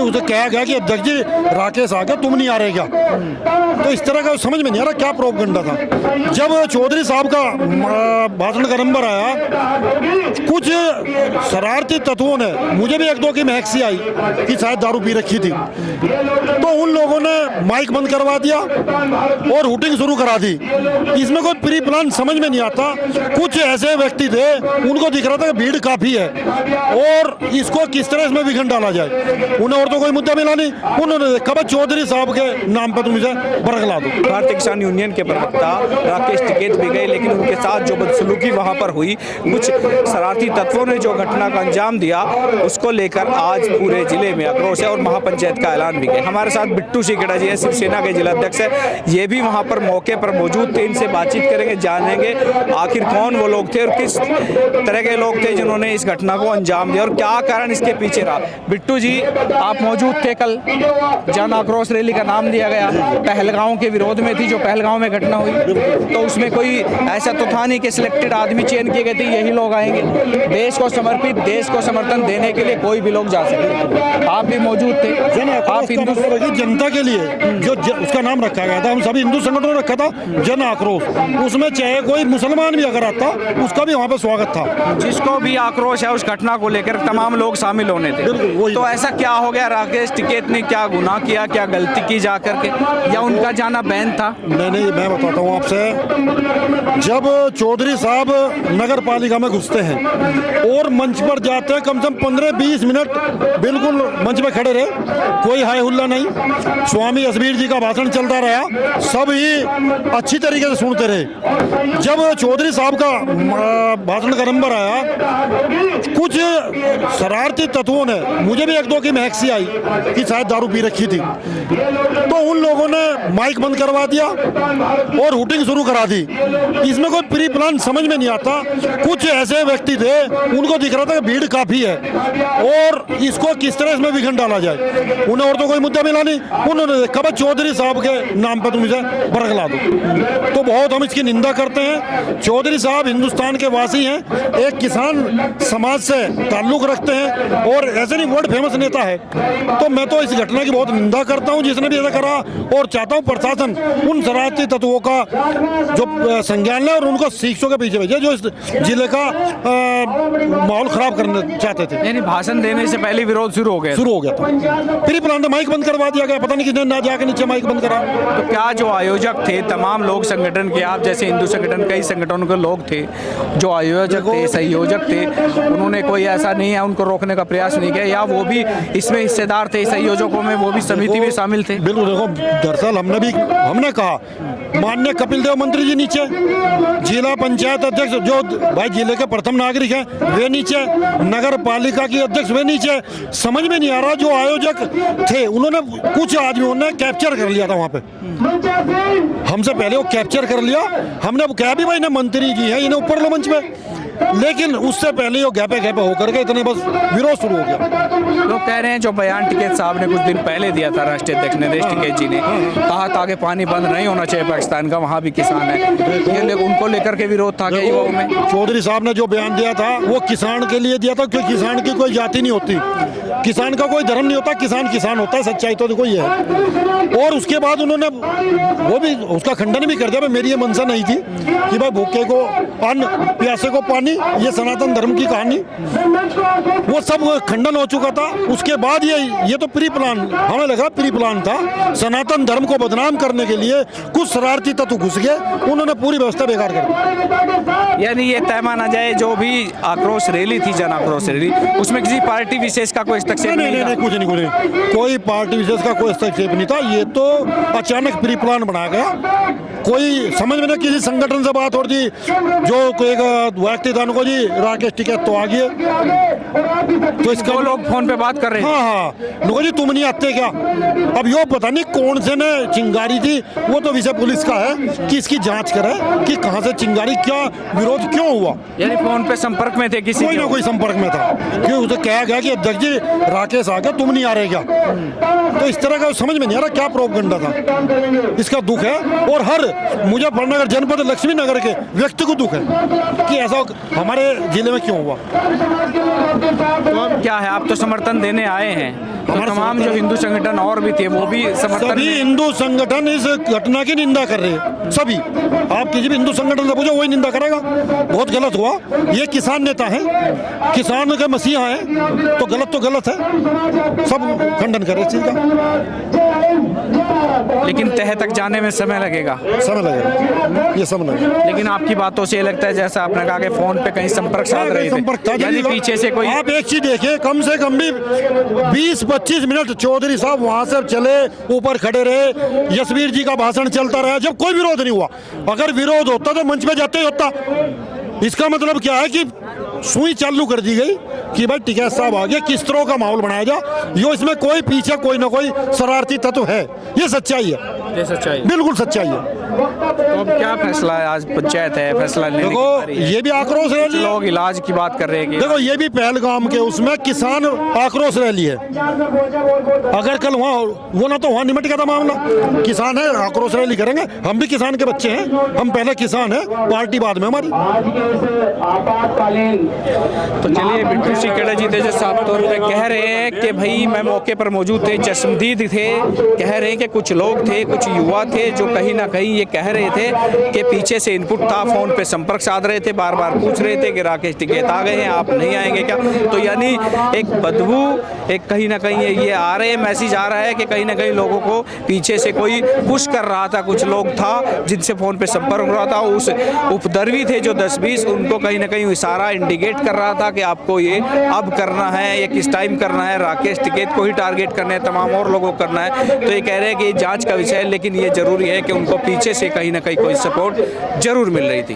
उसे कहा गया कि अध्यक्ष जी राकेश आ गया, तुम नहीं आ रहे क्या? तो इस तरह का समझ में नहीं आ रहा क्या प्रोपगंडा था। जब चौधरी साहब का भाषण का नंबर आया, कुछ शरारती तत्वों ने, मुझे भी एक दो की महक सी आई कि शायद दारू पी रखी थी, तो उन लोगों ने माइक बंद करवा दिया और हुटिंग शुरू करा दी। इसमें कोई प्री प्लान समझ में नहीं आता। कुछ ऐसे व्यक्ति थे, उनको दिख रहा था कि भीड़ काफी है और इसको किस तरह इसमें विघन डाला जाए। उन्हें और तो कोई मुद्दा मिला नहीं, उन्होंने देखा भाई चौधरी साहब के नाम पर तुम इसे बरगला दो। भारतीय किसान यूनियन के प्रवक्ता राकेश टिकैत भी गए, लेकिन उनके साथ जो बदसलूकी वहां पर हुई, कुछ शरारती तत्वों ने जो घटना का अंजाम दिया, उसको लेकर आज पूरे जिले में आक्रोश है और महापंचायत का ऐलान भी किया। हमारे साथ बिट्टू शिकेड़ा जी है, शिवसेना के जिला अध्यक्ष है, ये भी वहां पर मौके पर मौजूद थे। इनसे बातचीत करेंगे, जानेंगे आखिर कौन वो लोग थे और किस तरह के लोग थे जिन्होंने इस घटना को अंजाम दिया और क्या कारण इसके पीछे रहा। बिट्टू जी, आप मौजूद थे कल, जन आक्रोश रैली का नाम दिया गया, पहलगांव के विरोध में थी जो पहलगांव में घटना हुई, तो उसमें कोई ऐसा तो था नहीं कि सिलेक्टेड आदमी चयन किए गए थे यही लोग आएंगे। देश को समर्पित, देश को समर्थन देने के लिए कोई भी लोग जा सकते। आप भी मौजूद थे। आप हिंदू जनता के लिए जो उसका नाम रखा गया था, हम सभी हिंदू संगठनों ने रखा था जन आक्रोश, उसमें चाहे कोई मुसलमान भी अगर आता उसका भी वहाँ पे स्वागत था। जिसको भी आक्रोश है उस घटना को लेकर तमाम लोग शामिल होने थे। तो ऐसा क्या हो गया? राकेश टिकैत ने क्या गुनाह किया, क्या गलती की जा करके, या उनका जाना बैन था? नहीं, मैं बताता हूँ आपसे। जब चौधरी साहब नगर पालिका में घुसते हैं और मंच पर जाते हैं, कम से कम 15-20 मिनट बिल्कुल मंच पे खड़े रहे, कोई हाय हुल्ला नहीं, स्वामी यसबीर जी का भाषण चलता रहा, सब ही अच्छी तरीके से सुनते रहे। जब चौधरी साहब का भाषण का नंबर आया, कुछ शरारती तत्वों ने, मुझे भी एक दो की महक सी आई कि शायद दारू पी रखी थी, तो उन लोगों ने माइक बंद करवा दिया और हुटिंग शुरू करा दी। इसमें कोई प्री प्लान समझ में नहीं आता। कुछ ऐसे व्यक्ति थे, उनको दिख रहा था कि भीड़ काफी है और इसको किस तरह इसमें विघन डाला जाए। उन्हें और तो कोई मुद्दा मिला नहीं, उन्होंने देखा भाई चौधरी साहब के नाम पर तुम इसे बरगला दो। तो बहुत हम इसकी निंदा करते हैं। चौधरी साहब हिंदुस्तान के वासी हैं, एक किसान समाज से ताल्लुक रखते हैं और ऐसे नहीं वर्ल्ड फेमस नेता है। तो मैं तो इस घटना की बहुत निंदा करता हूं जिसने भी ऐसा करा, और चाहता हूं प्रशासन उन शरारती तत्वों का जो संज्ञान ले और उनको शिक्षकों के पीछे भेजे जो इस जिले का माहौल खराब करना चाहते थे। यानी भाषण देने से पहले विरोध शुरू हो गया था। प्री प्लान माइक बंद करवा दिया गया, पता नहीं किसने ना जाके नीचे माइक बंद करा। तो क्या जो आयोजक थे, तमाम लोग संगठन के, आप जैसे हिंदू संगठन, कई संगठनों के लोग थे जो आयोजक थे, संयोजक थे, उन्होंने कोई ऐसा नहीं है उनको रोकने का प्रयास नहीं किया, या वो भी इसमें हिस्सेदार थे, संयोजकों में वो भी समिति में शामिल थे? बिल्कुल, देखो दरअसल हमने कहा माननीय कपिल देव मंत्री जी नीचे, जिला पंचायत अध्यक्ष जो भाई जिले के प्रथम नागरिक हैं वे नीचे, नगर पालिका की अध्यक्ष वे नीचे। समझ में नहीं आ रहा, जो आयोजक थे उन्होंने, कुछ आदमियों ने कैप्चर कर लिया था वहाँ पे, हमसे पहले वो कैप्चर कर लिया। हमने कहा भी भाई ना मंत्री जी हैं, इन्हें ऊपर लो मंच पे, लेकिन उससे पहले वो गैपे होकर के इतने बस विरोध शुरू हो गया। लोग कह रहे हैं जो बयान टिकैत साहब ने कुछ दिन पहले दिया था, राष्ट्रीय अध्यक्ष नरेश टिकैत जी ने कहा था कि पानी बंद नहीं होना चाहिए पाकिस्तान का, वहाँ भी किसान है, ये उनको लेकर के विरोध था युवाओं में। चौधरी साहब ने जो बयान दिया था वो किसान के लिए दिया था, क्योंकि किसान की कोई जाति नहीं होती, किसान का कोई धर्म नहीं होता, किसान होता है, सच्चाई तो कोई है। और उसके बाद उन्होंने वो भी उसका खंडन भी कर दिया, मेरी ये मंशा नहीं थी कि भाई भूखे को अन्न, प्यासे को पानी, ये सनातन धर्म की कहानी, वो सब खंडन हो चुका था। उसके बाद ये तो प्री प्लान, हमें लगा प्री प्लान था, सनातन धर्म को बदनाम करने के लिए कुछ शरारती तत्व घुस गए, उन्होंने पूरी व्यवस्था बेकार कर दी। यानी ये तय माना जाए जो भी आक्रोश रैली थी, जन आक्रोश रैली, उसमें किसी पार्टी विशेष का कोई हस्तक्षेप नहीं, कुछ नहीं, कोई पार्टी विशेष का कोई हस्तक्षेप नहीं था। ये तो अचानक प्री प्लान बनाया गया, कोई समझ में नहीं, किसी संगठन से बात हो रही, जो कोई व्यक्ति था उनको जी राकेश टिकैत तो आ गए, तो इसका लोग फोन पे बात कर रहे हैं। हाँ, नुको जी तुम नहीं आते क्या? अब यो पता नहीं कौन से ने चिंगारी थी, वो तो विषय पुलिस का है कि इसकी जांच करे कि कहां से चिंगारी, क्या विरोध क्यों हुआ। यानी फोन पे संपर्क में थे किसी, कोई ना कोई संपर्क में था, क्यों उसे कहा गया कि अध्यक्ष जी राकेश आ गया, तुम नहीं आ रहे क्या? तो इस तरह का समझ में नहीं आ रहा क्या प्रोपगंडा था। इसका दुख है, और हर मुजफ्फरनगर जनपद लक्ष्मी नगर के व्यक्ति को दुख है कि ऐसा हमारे जिले में क्यों हुआ। तो अब क्या है, आप तो समर्थन देने आए हैं, तो हमारा तमाम जो हिंदू संगठन और भी थे वो भी समर्थन सभी हिंदू संगठन इस घटना की निंदा कर रहे हैं। सभी, आप किसी भी हिंदू संगठन से पूछो वही निंदा करेगा। बहुत गलत हुआ। ये किसान नेता हैं, किसान के मसीहा हैं, तो गलत है। सब खंडन कर रहे इस चीज का। लेकिन तह तक जाने में समय लगेगा। समय लगेगा, ये समय लगेगा। लेकिन आपकी बातों से ये लगता है जैसा आपने कहा कि फोन पे कहीं संपर्क साध रहे संपर्क था, थे, यानी पीछे से कोई। आप एक चीज देखिए, कम से कम भी 20-25 मिनट चौधरी साहब वहां से चले, ऊपर खड़े रहे, यशवीर जी का भाषण चलता रहा, जब कोई विरोध नहीं हुआ। अगर विरोध होता तो मंच पे जाते ही होता। इसका मतलब क्या है कि सुई चालू कर दी गई कि भाई टिकैत साहब आ गए, किस तरह का माहौल बनाया जा। यो इसमें कोई पीछे कोई ना कोई शरारती तत्व है, ये सच्चाई है, ये सच्चाई, बिल्कुल सच्चाई है। तो अब क्या फैसला है, आज पंचायत है, फैसला लेने की देखो बारी है। ये भी आक्रोश कुछ रैली है। लोग इलाज की बात कर रहे हैं कि देखो ये भी पहलगाम के उसमें किसान आक्रोश रैली है। अगर कल वहाँ वो ना तो वहाँ निमट गया था मामला, किसान है आक्रोश रैली करेंगे। हम भी किसान के बच्चे हैं, हम पहले किसान हैं, पार्टी बाद में हमारी। तो चलिए बिट्टू सिकेड़ा जी थे जो साफ तौर पे कह रहे हैं कि भाई मैं मौके पर मौजूद थे, चश्मदीद थे, कह रहे हैं कि कुछ लोग थे, कुछ युवा थे जो कहीं ना कहीं ये कह रहे थे कि पीछे से इनपुट था, फोन पे संपर्क साध रहे थे, बार बार पूछ रहे थे कि राकेश टिकैत आ गए हैं, आप नहीं आएंगे क्या। तो यानी एक बदबू, एक कहीं ना कहीं ये आ रहे मैसेज आ रहा है कि कहीं ना कहीं लोगों को पीछे से कोई पुश कर रहा था। कुछ लोग था जिनसे फोन पे संपर्क हो रहा था, उस उपद्रवी थे जो 10-20, उनको कहीं ना कहीं इशारा इंडिकेट कर रहा था कि आपको ये अब करना है, ये किस टाइम करना है, राकेश टिकैत को ही टारगेट करना है, तमाम और लोगों को करना है। तो ये कह रहे हैं कि ये जांच का विषय है, लेकिन ये जरूरी है कि उनको पीछे से कहीं ना कहीं कोई सपोर्ट जरूर मिल रही थी।